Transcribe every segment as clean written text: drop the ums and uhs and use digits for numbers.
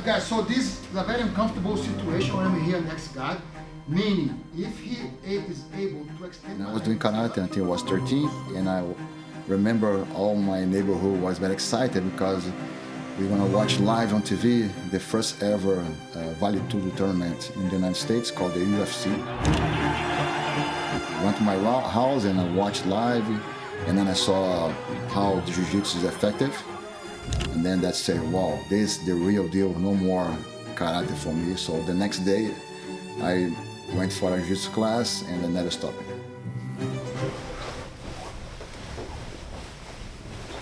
Guys, so this is a very uncomfortable situation when I'm here next guy. Meaning, if he is able to extend... I was doing karate until I was 13, and I remember all my neighborhood was very excited because we're gonna watch live on TV the first ever Vale Tudo tournament in the United States called the UFC. Went to my house and I watched live, and then I saw how the Jiu-Jitsu is effective, and then that said, wow, this is the real deal, no more karate for me. So the next day, I went for a Jiu-Jitsu class and I never stopped.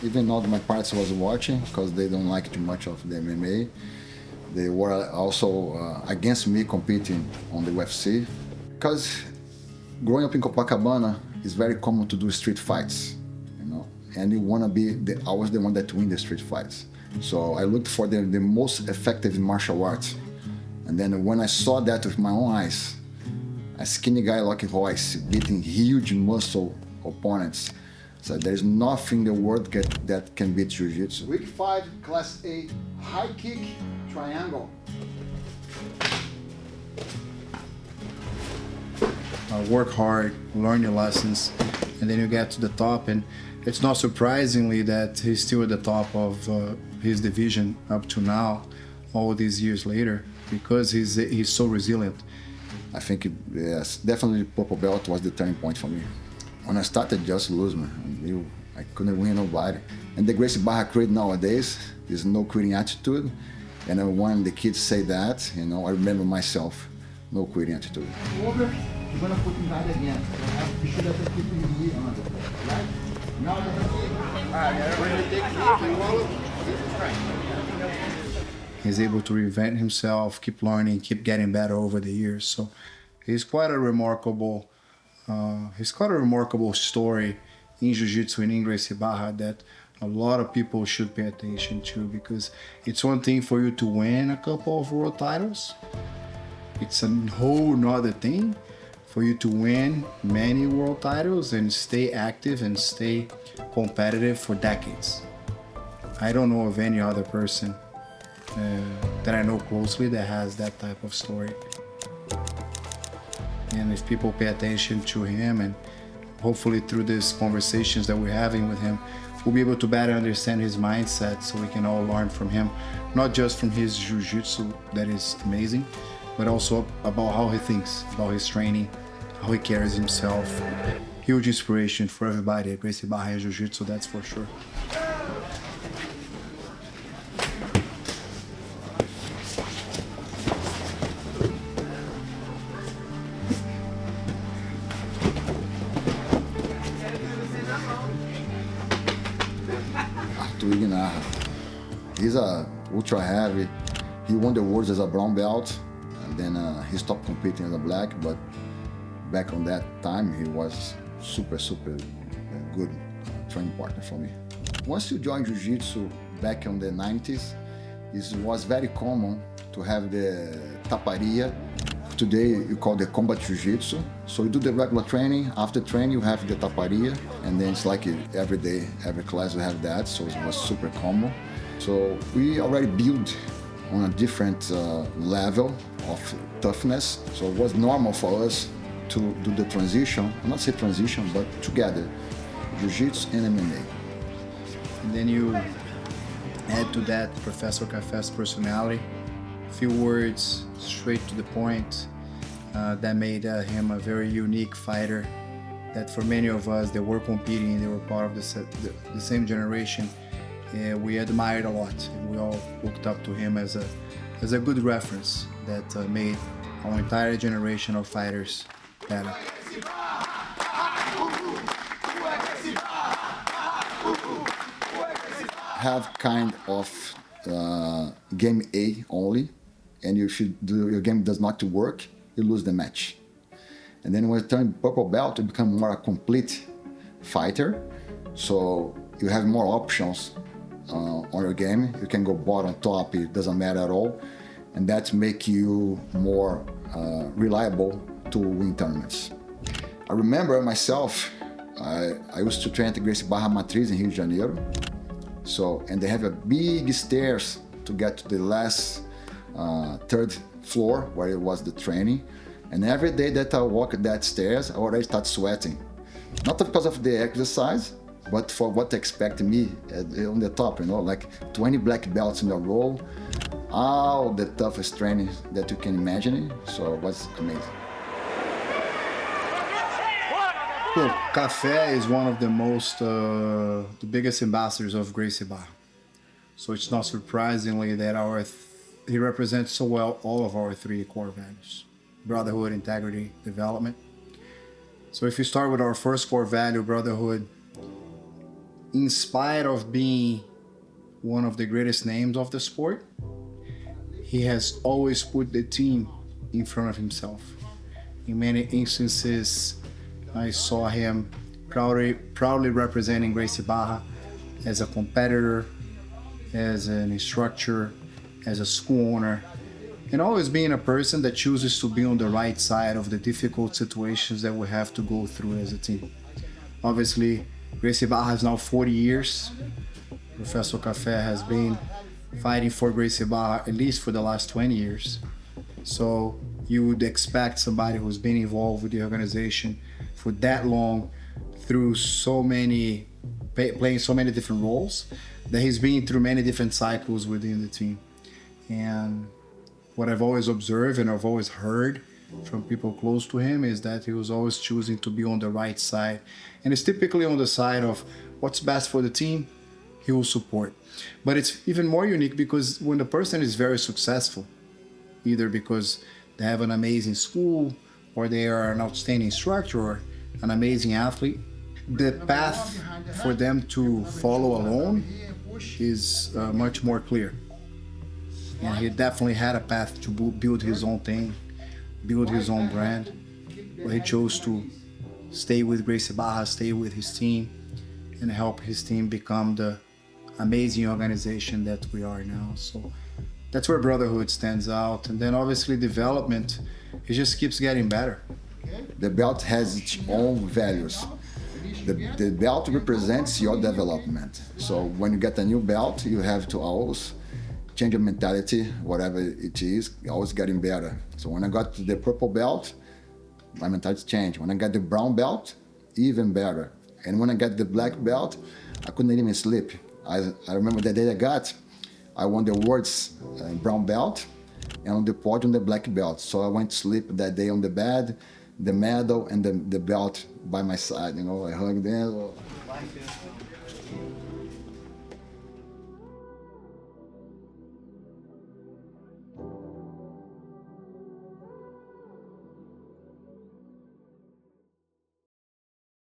Even though my parents was watching, because they don't like too much of the MMA, they were also against me competing on the UFC. Because growing up in Copacabana, it's very common to do street fights, you know, and you want to be always the one that win the street fights. So I looked for the most effective martial arts. And then when I saw that with my own eyes, a skinny guy like Royce beating huge muscle opponents, so there's nothing in the world that can beat Jiu-Jitsu. Week 5, Class A, high kick, triangle. Work hard, learn your lessons, and then you get to the top. And it's not surprisingly that he's still at the top of his division up to now, all these years later, because he's so resilient. I think, yes, definitely purple belt was the turning point for me. When I started, just lose, man. I couldn't win nobody. And the Gracie Barra creed nowadays is no quitting attitude. And when the kids say that, you know, I remember myself, no quitting attitude. Over, you're gonna put him guard again. You should have kept him here under, right? Now you're gonna He's able to reinvent himself, keep learning, keep getting better over the years. So he's quite a remarkable story in Jiu-Jitsu and in Gracie Barra that a lot of people should pay attention to, because it's one thing for you to win a couple of world titles. It's a whole nother thing for you to win many world titles and stay active and stay competitive for decades. I don't know of any other person that I know closely that has that type of story. And if people pay attention to him, and hopefully through these conversations that we're having with him, we'll be able to better understand his mindset so we can all learn from him, not just from his Jiu-Jitsu that is amazing, but also about how he thinks, about his training, how he carries himself. Huge inspiration for everybody at Gracie Barra Jiu-Jitsu, that's for sure. He's a ultra heavy. He won the worlds as a brown belt, and then he stopped competing as a black. But back on that time, he was super good training partner for me. Once you join Jiu-Jitsu back in the 90s, it was very common to have the taparia. Today you call the combat Jiu-Jitsu. So you do the regular training. After training, you have the taparia, and then it's like every day, every class we have that. So it was super common. So we already built on a different level of toughness. So it was normal for us to do the transition, not say transition, but together, Jiu-Jitsu and MMA. And then you add to that Professor Café's personality, few words, straight to the point, that made him a very unique fighter, that for many of us that were competing, they were part of the same generation, we admired a lot, and we all looked up to him as a good reference that made our entire generation of fighters better. Have kind of game A only, and if your game does not work, you lose the match. And then when you turn purple belt, you become more a complete fighter, so you have more options on your game. You can go bottom, top, it doesn't matter at all, and that makes you more reliable to win tournaments. I remember myself, I used to train at the Gracie Barra Matriz in Rio de Janeiro. So, and they have a big stairs to get to the last third floor where it was the training. And every day that I walk that stairs, I already start sweating. Not because of the exercise, but for what they expect me on the top, like 20 black belts in a row, all the toughest training that you can imagine. So it was amazing. Well, Café is one of the biggest ambassadors of Gracie Barra. So it's not surprisingly that he represents so well all of our three core values: brotherhood, integrity, development. So if you start with our first core value, brotherhood, in spite of being one of the greatest names of the sport, he has always put the team in front of himself. In many instances, I saw him proudly representing Gracie Barra as a competitor, as an instructor, as a school owner, and always being a person that chooses to be on the right side of the difficult situations that we have to go through as a team. Obviously, Gracie Barra has now 40 years. Professor Café has been fighting for Gracie Barra at least for the last 20 years. So you would expect somebody who's been involved with the organization for that long, through playing so many different roles, that he's been through many different cycles within the team. And what I've always observed and I've always heard from people close to him is that he was always choosing to be on the right side. And it's typically on the side of what's best for the team, he will support. But it's even more unique because when the person is very successful, either because they have an amazing school or they are an outstanding instructor or an amazing athlete, the path for them to follow alone is much more clear. And he definitely had a path to build his own thing, build his own brand, but he chose to stay with Gracie Barra, stay with his team, and help his team become the amazing organization that we are now. So that's where brotherhood stands out. And then obviously development, it just keeps getting better. The belt has its own values. The belt represents your development. So when you get a new belt, you have to always change your mentality, whatever it is, always getting better. So when I got the purple belt, my mentality changed. When I got the brown belt, even better. And when I got the black belt, I couldn't even sleep. I remember the day I won the awards brown belt, and on the podium the black belt. So I went to sleep that day on the bed, the medal and the belt by my side. I hugged them.